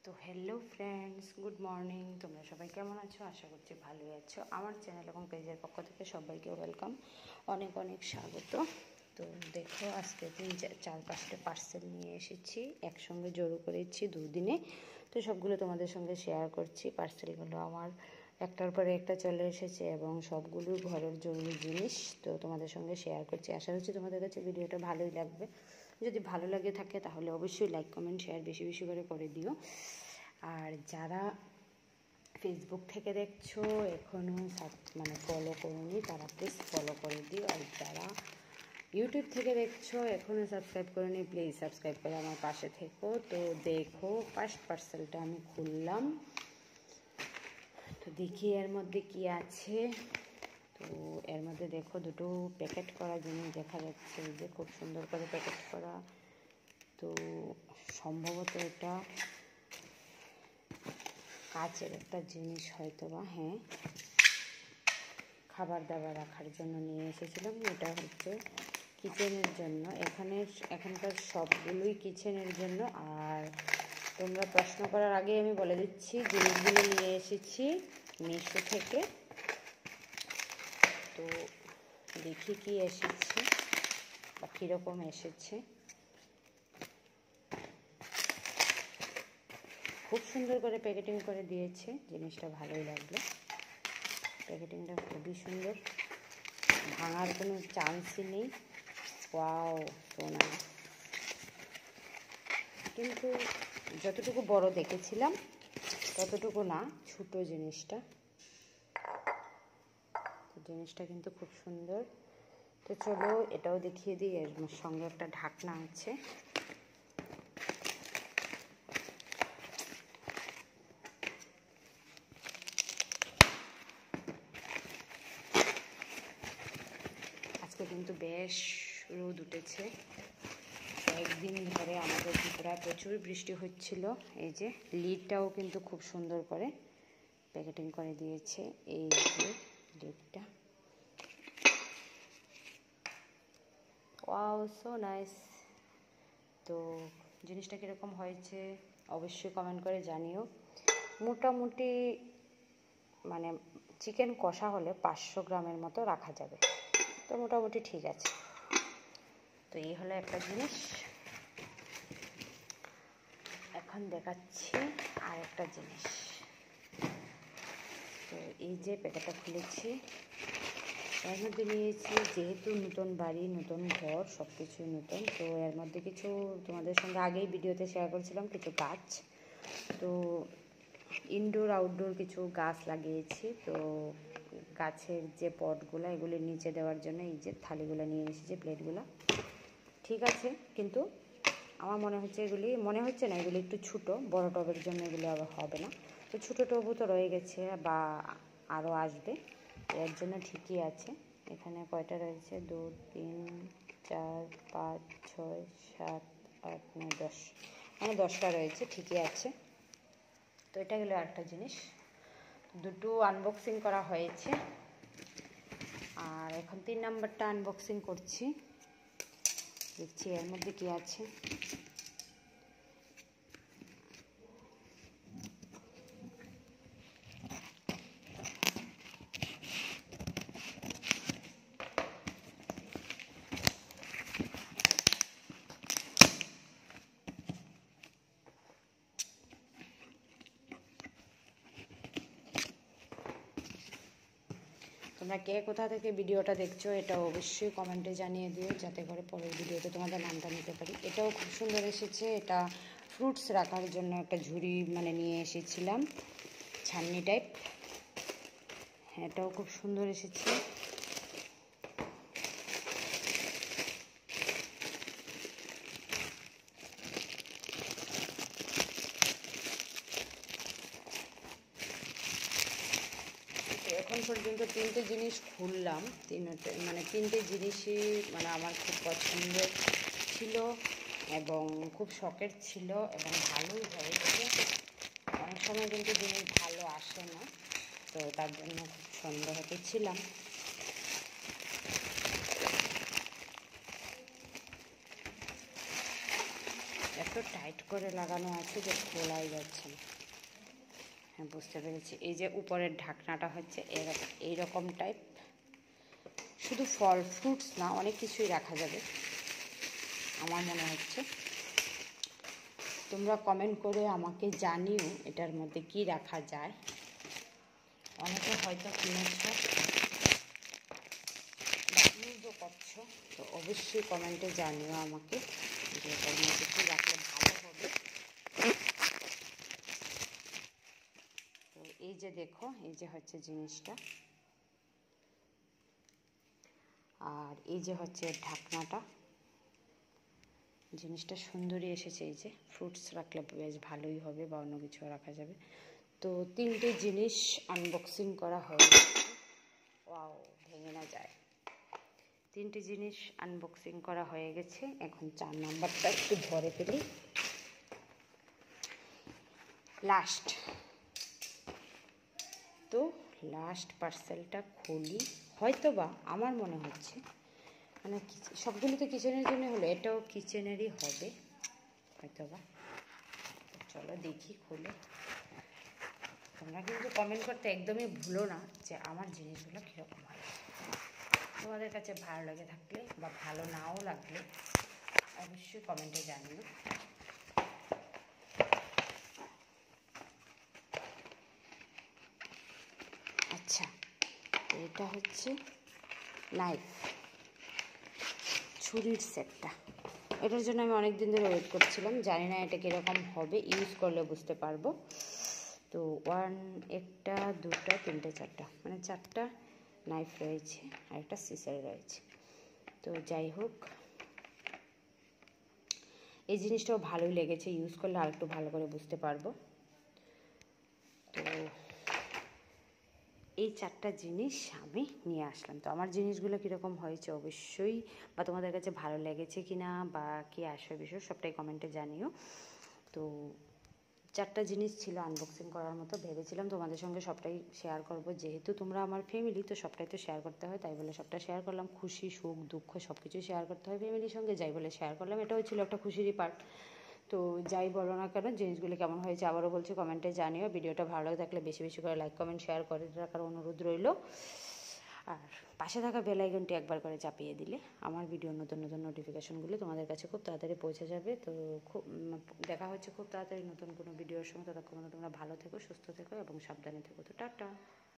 তো hello friends, good morning. তোমরা সবাই কেমন আছো? আশা করছি ভালোই আছো। আমার চ্যানেল এবং পেজের পক্ষ থেকে সবাইকে ওয়েলকাম, অনেক অনেক স্বাগত। তো দেখো, আজকে 4-5টা পার্সেল নিয়ে এসেছি, একসঙ্গে জড়ো করেছি দুদিনে। তো সবগুলো তোমাদের সঙ্গে শেয়ার করছি। পার্সেলগুলো আমার একটার পরে একটা চলে এসেছে এবং সবগুলো ঘরের জরুরি জিনিস। তো তোমাদের সঙ্গে শেয়ার করছি। আশা করছি তোমাদের কাছে ভিডিওটা ভালোই লাগবে। যদি ভালো লাগে থাকে তাহলে অবশ্যই লাইক, কমেন্ট, শেয়ার বেশি বেশি করে দিও। আর যারা ফেসবুক থেকে দেখছো এখনও ফলো করোনি, তারা প্লিজ ফলো করে দিও। আর যারা ইউটিউব থেকে দেখছো এখনও সাবস্ক্রাইব করোনি, প্লিজ সাবস্ক্রাইব করে আমার পাশে থেকো। তো দেখো, ফার্স্ট পার্সেলটা আমি খুললাম। তো দেখি এর মধ্যে কি আছে। তো এর মধ্যে দেখো দুটো প্যাকেট করা জিনিস দেখা যাচ্ছে, যে খুব সুন্দর করে প্যাকেট করা। তো সম্ভবত এটা কাচের একটা জিনিস হয়তো বা, হ্যাঁ, খাবার দাবার রাখার জন্য নিয়ে এসেছিলাম। এটা হচ্ছে কিচেনের জন্য। এখানকার সবগুলোই কিচেনের জন্য। আর তোমরা প্রশ্ন করার আগে আমি বলে দিচ্ছি, জিনিসগুলো নিয়ে এসেছি মিশো থেকে। তো দেখি কি এসেছে বা কীরকম এসেছে। খুব সুন্দর করে প্যাকেটিং করে দিয়েছে, জিনিসটা ভালোই লাগলো। প্যাকেটিংটা খুবই সুন্দর, ভাঙার কোনো চান্সই নেই। ওয়াও, সোনা। কিন্তু যতটুকু বড় দেখেছিলাম ততটুকু না, ছোটো জিনিসটা। জিনিসটা কিন্তু খুব সুন্দর। তো চলো এটাও দেখিয়ে দিই। এর সঙ্গে একটা ঢাকনা আছে। আজকে কিন্তু বেশ রোদ উঠেছে। একদিন ধরে আমাদের ত্রিপুরায় প্রচুর বৃষ্টি হচ্ছিল। এই যে লিডটাও কিন্তু খুব সুন্দর করে প্যাকেটিং করে দিয়েছে। এই যে লিডটা, ওয়াও, সো নাইস। তো জিনিসটা কীরকম হয়েছে অবশ্যই কমেন্ট করে জানিও। মোটামুটি চিকেন কষা হলে 500 গ্রামের মতো রাখা যাবে। তো মোটামুটি ঠিক আছে। তো এই হলো একটা জিনিস। এখন দেখাচ্ছি আর একটা জিনিস। তো এই যে প্যাকেটটা খুলেছি, এর মধ্যে নিয়েছি, যেহেতু নতুন বাড়ি, নতুন ঘর, সব কিছুই নতুন। তো এর মধ্যে কিছু তোমাদের সঙ্গে আগেই ভিডিওতে শেয়ার করেছিলাম, কিছু গাছ। তো ইনডোর আউটডোর কিছু গাছ লাগিয়েছি। তো গাছের যে পটগুলো, এগুলি নিচে দেওয়ার জন্য এই যে থালিগুলো নিয়ে এসেছি, প্লেটগুলো। ঠিক আছে, কিন্তু আমার মনে হচ্ছে এগুলি একটু ছোটো, বড় টবের জন্য এগুলি আবার হবে না। তো ছোটো টবও তো রয়ে গেছে বা আরও আসবে, এর জন্য ঠিকই আছে। এখানে কয়টা রয়েছে? 2, 3, 4, 5, 6, 7, 8, 9, 10, 10টা রয়েছে, ঠিকই আছে। তো এটা গেলো একটা জিনিস। দুটো আনবক্সিং করা হয়েছে। আর এখন 3 নাম্বারটা আনবক্সিং করছি, দেখছি এর মধ্যে কি আছে। তোমরা কে কোথা থেকে ভিডিওটা দেখছো এটা অবশ্যই কমেন্টে জানিয়ে দিও, যাতে করে পরের ভিডিওতে তোমাদের নামটা নিতে পারি। এটাও খুব সুন্দর এসেছে। এটা ফ্রুটস রাখার জন্য একটা ঝুড়ি নিয়ে এসেছিলাম, ছান্নি টাইপ। এটাও খুব সুন্দর এসেছে। এখন পর্যন্ত 3টে জিনিস খুললাম। তিনটে জিনিসই আমার খুব পছন্দ ছিল এবং খুব শখের ছিল এবং ভালোই হয়েছে। অনেক সময় কিন্তু জিনিস ভালো আসে না, তো তার জন্য খুব সন্দেহতে ছিলাম। এত টাইট করে লাগানো আছে যে খোলাই যাচ্ছে না। হ্যাঁ, বুঝতে পেরেছি। এই যে উপরের ঢাকনাটা হচ্ছে এইরকম টাইপ, শুধু ফল ফ্রুটস না, অনেক কিছুই রাখা যাবে আমার মনে হচ্ছে। তোমরা কমেন্ট করে আমাকে জানিও এটার মধ্যে কি রাখা যায়। অনেকে হয়তো কিনেছ বা ইউজও করছো, তো অবশ্যই কমেন্টে জানিও আমাকে যে এটার মধ্যে কী রাখলে ভালো হবে। তো এই যে দেখো, এই যে হচ্ছে জিনিসটা, আর এই যে হচ্ছে ঢাকনাটা। জিনিসটা সুন্দরই এসেছে। এই যে ফ্রুটস রাখলে বেশ ভালোই হবে বা অন্য কিছু রাখা যাবে। তো 3টে জিনিস আনবক্সিং করা হয়ে গেছে। ওয়াও, ভেঙে না যায়। 3টে জিনিস আনবক্সিং করা হয়ে গেছে। এখন 4 নাম্বারটা একটু ধরে ফেলি। লাস্ট, তো লাস্ট পার্সেলটা খুলি। হয়তো বা আমার মনে হচ্ছে, মানে সবগুলো তো কিচেনের জন্য হলো, এটাও কিচেনেরই হবে হয়তো বা। চলো দেখি খুলে। তোমরা কিন্তু কমেন্ট করতে একদমই ভুলো না যে আমার জিনিসগুলো কীরকম হয়। তোমাদের কাছে ভালো লেগে থাকলে বা ভালো নাও লাগলে অবশ্যই কমেন্টে জানিও। আচ্ছা, এটা হচ্ছে নাইফ, ছুরির সেটটা। এটার জন্য আমি অনেক দিন ধরে ওয়েট করছিলাম, জানি না এটা কীরকম হবে, ইউজ করলে বুঝতে পারবো। তো একটা, দুটা, তিনটে, চারটা, মানে 4টা নাইফ রয়েছে আর একটা সিজার রয়েছে। তো যাই হোক, এই জিনিসটাও ভালোই লেগেছে, ইউজ করলে আর একটু ভালো করে বুঝতে পারবো। তো এই 4টা জিনিস আমি নিয়ে আসলাম। তো আমার জিনিসগুলো কীরকম হয়েছে অবশ্যই, বা তোমাদের কাছে ভালো লেগেছে কি না বা কী আসবে বিষয় সবটাই কমেন্টে জানিও। তো 4টা জিনিস ছিল আনবক্সিং করার মতো। ভেবেছিলাম তোমাদের সঙ্গে সবটাই শেয়ার করব, যেহেতু তোমরা আমার ফ্যামিলি, তো সবটাই তো শেয়ার করতে হয়, তাই বলে সবটা শেয়ার করলাম। খুশি, সুখ, দুঃখ সব কিছুই শেয়ার করতে হয় ফ্যামিলির সঙ্গে, যাই বলে শেয়ার করলাম। এটাও ছিল একটা খুশিরই পার্ট। তো যাই বলো না কেন, জিনিসগুলি কেমন হয়েছে আবারও বলছি কমেন্টে জানিও। ভিডিওটা ভালো থাকলে বেশি বেশি করে লাইক কমেন্ট শেয়ার করে রাখার অনুরোধ রইল। আর পাশে থাকা বেল আইকনটি একবার করে চাপিয়ে দিলে আমার ভিডিওর নতুন নতুন নোটিফিকেশনগুলো তোমাদের কাছে খুব তাড়াতাড়ি পৌঁছে যাবে। তো খুব দেখা হচ্ছে খুব তাড়াতাড়ি নতুন কোনো ভিডিওর সঙ্গে। ততক্ষণ তোমরা ভালো থেকো, সুস্থ থেকো এবং সাবধানে থেকো। তো টাটা।